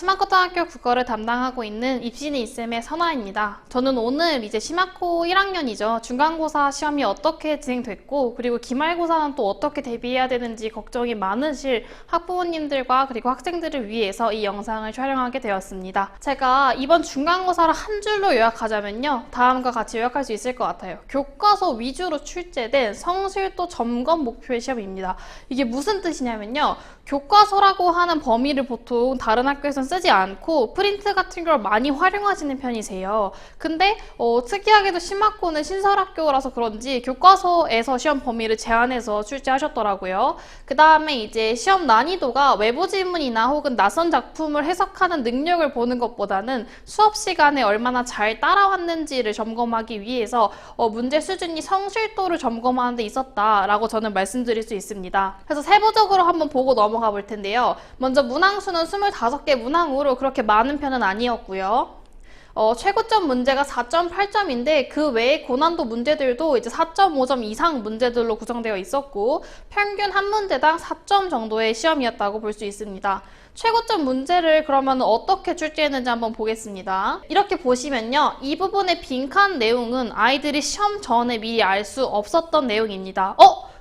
심화고등학교 국어를 담당하고 있는 입시는 이쌤의 선아입니다. 저는 오늘 이제 심화고 1학년이죠. 중간고사 시험이 어떻게 진행됐고 그리고 기말고사는 또 어떻게 대비해야 되는지 걱정이 많으실 학부모님들과 그리고 학생들을 위해서 이 영상을 촬영하게 되었습니다. 제가 이번 중간고사를 한 줄로 요약하자면요. 다음과 같이 요약할 수 있을 것 같아요. 교과서 위주로 출제된 성실도 점검 목표의 시험입니다. 이게 무슨 뜻이냐면요. 교과서라고 하는 범위를 보통 다른 학교에서는 쓰지 않고 프린트 같은 걸 많이 활용하시는 편이세요. 근데 특이하게도 심화고는 신설학교라서 그런지 교과서에서 시험 범위를 제한해서 출제하셨더라고요. 그 다음에 이제 시험 난이도가 외부 지문이나 혹은 낯선 작품을 해석하는 능력을 보는 것보다는 수업 시간에 얼마나 잘 따라왔는지를 점검하기 위해서 문제 수준이 성실도를 점검하는 데 있었다라고 저는 말씀드릴 수 있습니다. 그래서 세부적으로 한번 보고 넘어가 볼 텐데요. 먼저 문항수는 25개 문항으로 그렇게 많은 편은 아니었고요. 최고점 문제가 4.8점인데 그 외에 고난도 문제들도 이제 4.5점 이상 문제들로 구성되어 있었고 평균 한 문제당 4점 정도의 시험이었다고 볼 수 있습니다. 최고점 문제를 그러면 어떻게 출제했는지 한번 보겠습니다. 이렇게 보시면요. 이 부분의 빈칸 내용은 아이들이 시험 전에 미리 알 수 없었던 내용입니다.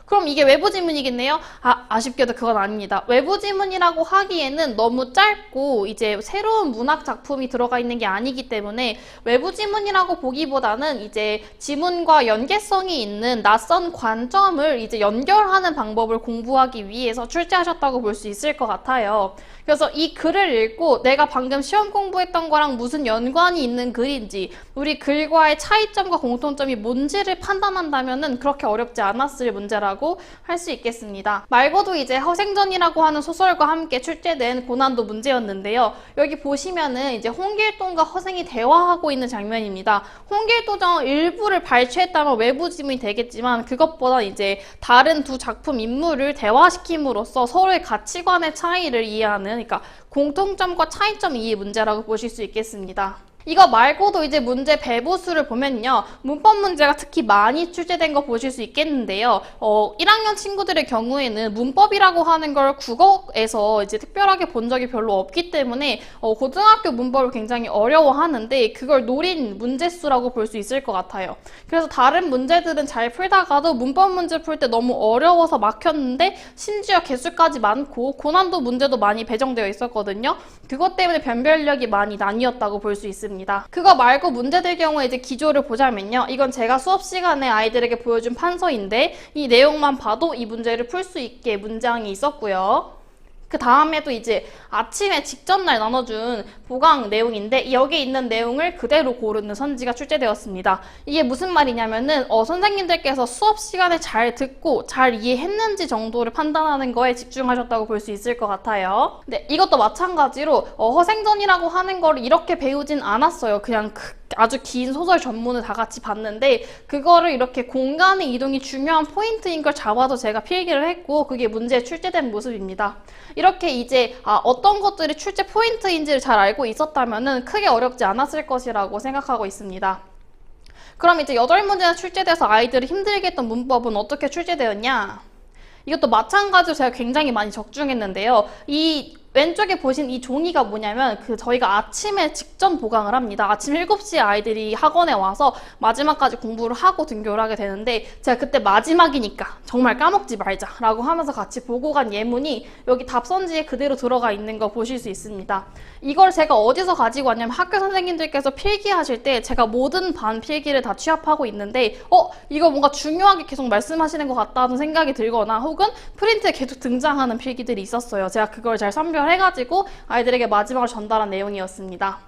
그럼 이게 외부 지문이겠네요? 아쉽게도 그건 아닙니다. 외부 지문이라고 하기에는 너무 짧고 이제 새로운 문학 작품이 들어가 있는 게 아니기 때문에 외부 지문이라고 보기보다는 이제 지문과 연계성이 있는 낯선 관점을 이제 연결하는 방법을 공부하기 위해서 출제하셨다고 볼 수 있을 것 같아요. 그래서 이 글을 읽고 내가 방금 시험 공부했던 거랑 무슨 연관이 있는 글인지 우리 글과의 차이점과 공통점이 뭔지를 판단한다면은 그렇게 어렵지 않았을 문제라고 할 수 있겠습니다. 말고도 이제 허생전이라고 하는 소설과 함께 출제된 고난도 문제였는데요. 여기 보시면은 이제 홍길동과 허생이 대화하고 있는 장면입니다. 홍길동정 일부를 발췌했다면 외부 지문이 되겠지만 그것보다 이제 다른 두 작품 인물을 대화시킴으로써 서로의 가치관의 차이를 이해하는 그러니까 공통점과 차이점 이해 문제라고 보실 수 있겠습니다. 이거 말고도 이제 문제 배부수를 보면요. 문법 문제가 특히 많이 출제된 거 보실 수 있겠는데요. 1학년 친구들의 경우에는 문법이라고 하는 걸 국어에서 이제 특별하게 본 적이 별로 없기 때문에 고등학교 문법을 굉장히 어려워하는데 그걸 노린 문제수라고 볼 수 있을 것 같아요. 그래서 다른 문제들은 잘 풀다가도 문법 문제 풀 때 너무 어려워서 막혔는데 심지어 개수까지 많고 고난도 문제도 많이 배정되어 있었거든요. 그것 때문에 변별력이 많이 나뉘었다고 볼 수 있습니다. 그거 말고 문제될 경우에 이제 기조를 보자면요. 이건 제가 수업 시간에 아이들에게 보여준 판서인데 이 내용만 봐도 이 문제를 풀 수 있게 문장이 있었고요. 그 다음에도 이제 아침에 직전날 나눠준 보강 내용인데 여기 있는 내용을 그대로 고르는 선지가 출제되었습니다. 이게 무슨 말이냐면은 선생님들께서 수업 시간에 잘 듣고 잘 이해했는지 정도를 판단하는 거에 집중하셨다고 볼 수 있을 것 같아요. 네, 이것도 마찬가지로 허생전이라고 하는 걸 이렇게 배우진 않았어요. 그냥 아주 긴 소설 전문을 다 같이 봤는데 그거를 이렇게 공간의 이동이 중요한 포인트인 걸 잡아서 제가 필기를 했고 그게 문제에 출제된 모습입니다. 이렇게 이제 어떤 것들이 출제 포인트인지를 잘 알고 있었다면 크게 어렵지 않았을 것이라고 생각하고 있습니다. 그럼 이제 8문제나 출제돼서 아이들이 힘들게 했던 문법은 어떻게 출제되었냐? 이것도 마찬가지로 제가 굉장히 많이 적중했는데요. 이 왼쪽에 보신 이 종이가 뭐냐면 저희가 아침에 직전 보강을 합니다. 아침 7시에 아이들이 학원에 와서 마지막까지 공부를 하고 등교를 하게 되는데 제가 그때 마지막이니까 정말 까먹지 말자 라고 하면서 같이 보고 간 예문이 여기 답선지에 그대로 들어가 있는 거 보실 수 있습니다. 이걸 제가 어디서 가지고 왔냐면 학교 선생님들께서 필기하실 때 제가 모든 반 필기를 다 취합하고 있는데 이거 뭔가 중요하게 계속 말씀하시는 것 같다는 생각이 들거나 혹은 프린트에 계속 등장하는 필기들이 있었어요. 제가 그걸 잘 선별해가지고 아이들에게 마지막으로 전달한 내용이었습니다.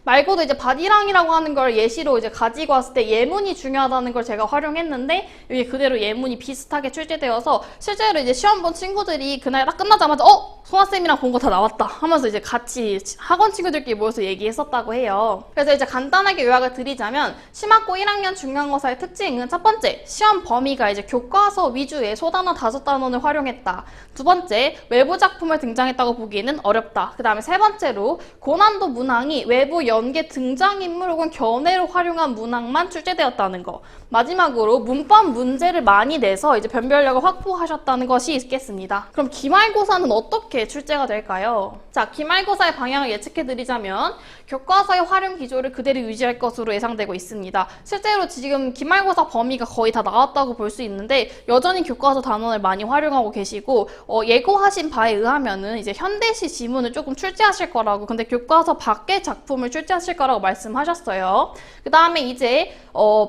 말고도 이제 바디랑이라고 하는 걸 예시로 이제 가지고 왔을 때 예문이 중요하다는 걸 제가 활용했는데 여기 그대로 예문이 비슷하게 출제되어서 실제로 이제 시험 본 친구들이 그날 딱 끝나자마자 소아쌤이랑 본 거 다 나왔다 하면서 이제 같이 학원 친구들끼리 모여서 얘기했었다고 해요. 그래서 이제 간단하게 요약을 드리자면 심화고 1학년 중간고사의 특징은 첫 번째, 시험 범위가 이제 교과서 위주의 소단어 5단원을 활용했다. 두 번째, 외부 작품을 등장했다고 보기에는 어렵다. 그 다음에 세 번째로 고난도 문항이 외부 연계 등장인물 혹은 견해로 활용한 문항만 출제되었다는 거. 마지막으로 문법 문제를 많이 내서 이제 변별력을 확보하셨다는 것이 있겠습니다. 그럼 기말고사는 어떻게 출제가 될까요? 자, 기말고사의 방향을 예측해드리자면 교과서의 활용 기조를 그대로 유지할 것으로 예상되고 있습니다. 실제로 지금 기말고사 범위가 거의 다 나왔다고 볼 수 있는데 여전히 교과서 단원을 많이 활용하고 계시고 예고하신 바에 의하면은 이제 현대시 지문을 조금 출제하실 거라고, 근데 교과서 밖의 작품을 출제하실 거라고 말씀하셨어요. 그 다음에 이제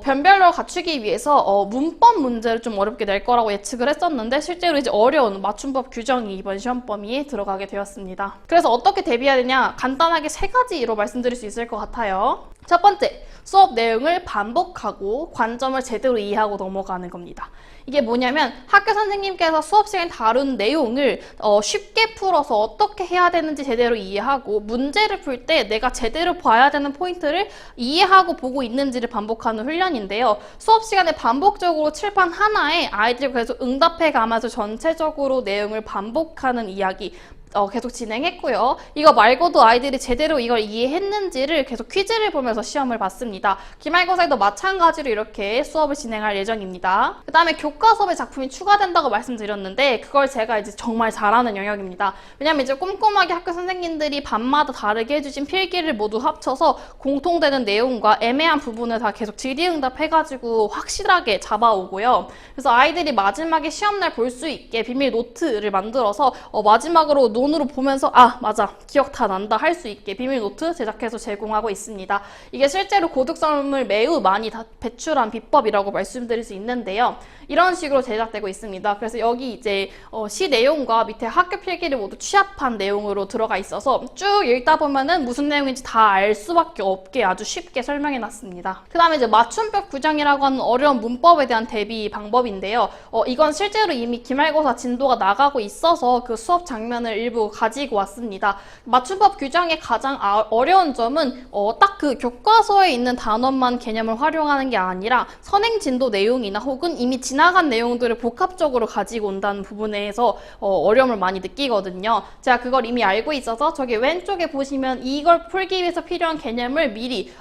변별력을 갖추기 위해서 문법 문제를 좀 어렵게 낼 거라고 예측을 했었는데 실제로 이제 어려운 맞춤법 규정이 이번 시험 범위에 들어가게 되었습니다. 그래서 어떻게 대비해야 되냐? 간단하게 3가지로 말씀드릴 수 있을 것 같아요. 첫 번째, 수업 내용을 반복하고 관점을 제대로 이해하고 넘어가는 겁니다. 이게 뭐냐면 학교 선생님께서 수업 시간에 다룬 내용을 쉽게 풀어서 어떻게 해야 되는지 제대로 이해하고 문제를 풀 때 내가 제대로 봐야 되는 포인트를 이해하고 보고 있는지를 반복하는 훈련인데요. 수업 시간에 반복적으로 칠판 하나에 아이들과 계속 응답해 가면서 전체적으로 내용을 반복하는 이야기 계속 진행했고요. 이거 말고도 아이들이 제대로 이걸 이해했는지를 계속 퀴즈를 보면서 시험을 봤습니다. 기말고사에도 마찬가지로 이렇게 수업을 진행할 예정입니다. 그 다음에 교과 수업에 작품이 추가된다고 말씀드렸는데 그걸 제가 이제 정말 잘하는 영역입니다. 왜냐면 이제 꼼꼼하게 학교 선생님들이 밤마다 다르게 해주신 필기를 모두 합쳐서 공통되는 내용과 애매한 부분을 다 계속 질의응답해가지고 확실하게 잡아오고요. 그래서 아이들이 마지막에 시험날 볼 수 있게 비밀 노트를 만들어서 마지막으로 논으로 보면서 맞아, 기억 다 난다 할 수 있게 비밀 노트 제작해서 제공하고 있습니다. 이게 실제로 고득점을 매우 많이 배출한 비법이라고 말씀드릴 수 있는데요. 이런 식으로 제작되고 있습니다. 그래서 여기 이제 시 내용과 밑에 학교 필기를 모두 취합한 내용으로 들어가 있어서 쭉 읽다 보면은 무슨 내용인지 다 알 수밖에 없게 아주 쉽게 설명해 놨습니다. 그 다음에 이제 맞춤법 규정이라고 하는 어려운 문법에 대한 대비 방법인데요. 이건 실제로 이미 기말고사 진도가 나가고 있어서 그 수업 장면을 일부 가지고 왔습니다. 맞춤법 규정의 가장 어려운 점은 딱 그 교과서에 있는 단원만 개념을 활용하는 게 아니라 선행 진도 내용이나 혹은 이미 지나간 내용들을 복합적으로 가지고 온다는 부분에서 어려움을 많이 느끼거든요. 제가 그걸 이미 알고 있어서 저기 왼쪽에 보시면 이걸 풀기 위해서 필요한 개념을 미리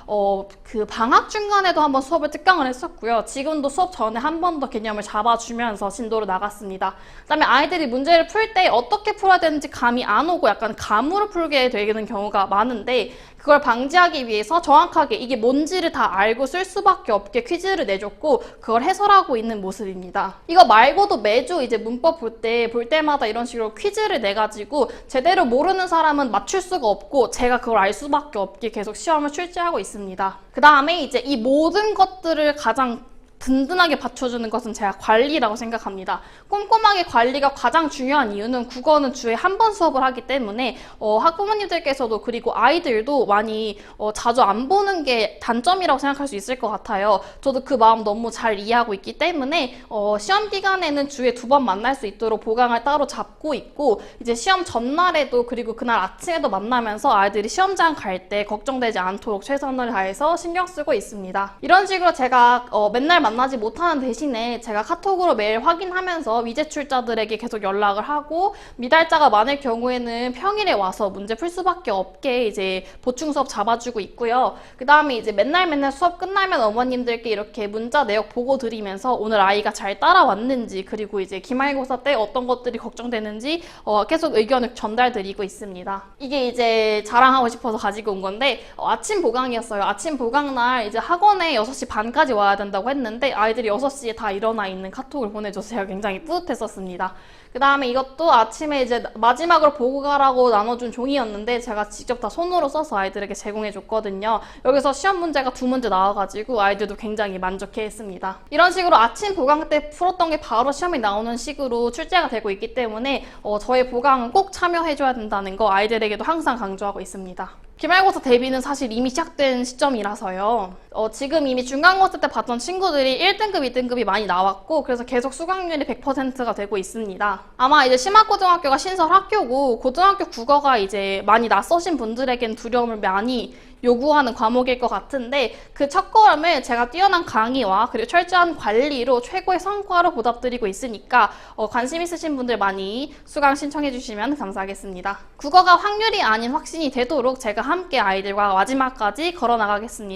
그 방학 중간에도 한번 수업을 특강을 했었고요. 지금도 수업 전에 한 번 더 개념을 잡아주면서 진도로 나갔습니다. 그 다음에 아이들이 문제를 풀 때 어떻게 풀어야 되는지 감이 안 오고 약간 감으로 풀게 되는 경우가 많은데 그걸 방지하기 위해서 정확하게 이게 뭔지를 다 알고 쓸 수밖에 없게 퀴즈를 내줬고 그걸 해설하고 있는 모습입니다. 이거 말고도 매주 이제 문법 볼 때마다 이런 식으로 퀴즈를 내가지고 제대로 모르는 사람은 맞출 수가 없고 제가 그걸 알 수밖에 없게 계속 시험을 출제하고 있습니다. 그 다음에 이제 이 모든 것들을 가장 든든하게 받쳐주는 것은 제가 관리라고 생각합니다. 꼼꼼하게 관리가 가장 중요한 이유는 국어는 주에 한 번 수업을 하기 때문에 학부모님들께서도 그리고 아이들도 많이 자주 안 보는 게 단점이라고 생각할 수 있을 것 같아요. 저도 그 마음 너무 잘 이해하고 있기 때문에 시험 기간에는 주에 2번 만날 수 있도록 보강을 따로 잡고 있고 이제 시험 전날에도 그리고 그날 아침에도 만나면서 아이들이 시험장 갈 때 걱정되지 않도록 최선을 다해서 신경 쓰고 있습니다. 이런 식으로 제가 맨날 만나지 못하는 대신에 제가 카톡으로 매일 확인하면서 위제출자들에게 계속 연락을 하고 미달자가 많을 경우에는 평일에 와서 문제 풀 수밖에 없게 이제 보충 수업 잡아주고 있고요. 그 다음에 이제 맨날 수업 끝나면 어머님들께 이렇게 문자 내역 보고 드리면서 오늘 아이가 잘 따라왔는지 그리고 이제 기말고사 때 어떤 것들이 걱정되는지 계속 의견을 전달드리고 있습니다. 이게 이제 자랑하고 싶어서 가지고 온 건데 아침 보강이었어요. 아침 보강날 이제 학원에 6시 반까지 와야 된다고 했는데 아이들이 6시에 다 일어나 있는 카톡을 보내줘서 제가 굉장히 뿌듯했었습니다. 그 다음에 이것도 아침에 이제 마지막으로 보고 가라고 나눠준 종이였는데 제가 직접 다 손으로 써서 아이들에게 제공해줬거든요. 여기서 시험 문제가 2문제 나와가지고 아이들도 굉장히 만족해했습니다. 이런 식으로 아침 보강 때 풀었던 게 바로 시험에 나오는 식으로 출제가 되고 있기 때문에 저의 보강은 꼭 참여해줘야 된다는 거 아이들에게도 항상 강조하고 있습니다. 기말고사 대비는 사실 이미 시작된 시점이라서요. 지금 이미 중간고사 때 봤던 친구들이 1등급, 2등급이 많이 나왔고 그래서 계속 수강률이 100%가 되고 있습니다. 아마 이제 심화고등학교가 신설 학교고 고등학교 국어가 이제 많이 낯서신 분들에겐 두려움을 많이 요구하는 과목일 것 같은데 그 첫걸음을 제가 뛰어난 강의와 그리고 철저한 관리로 최고의 성과로 보답드리고 있으니까 관심 있으신 분들 많이 수강 신청해 주시면 감사하겠습니다. 국어가 확률이 아닌 확신이 되도록 제가 함께 아이들과 마지막까지 걸어 나가겠습니다.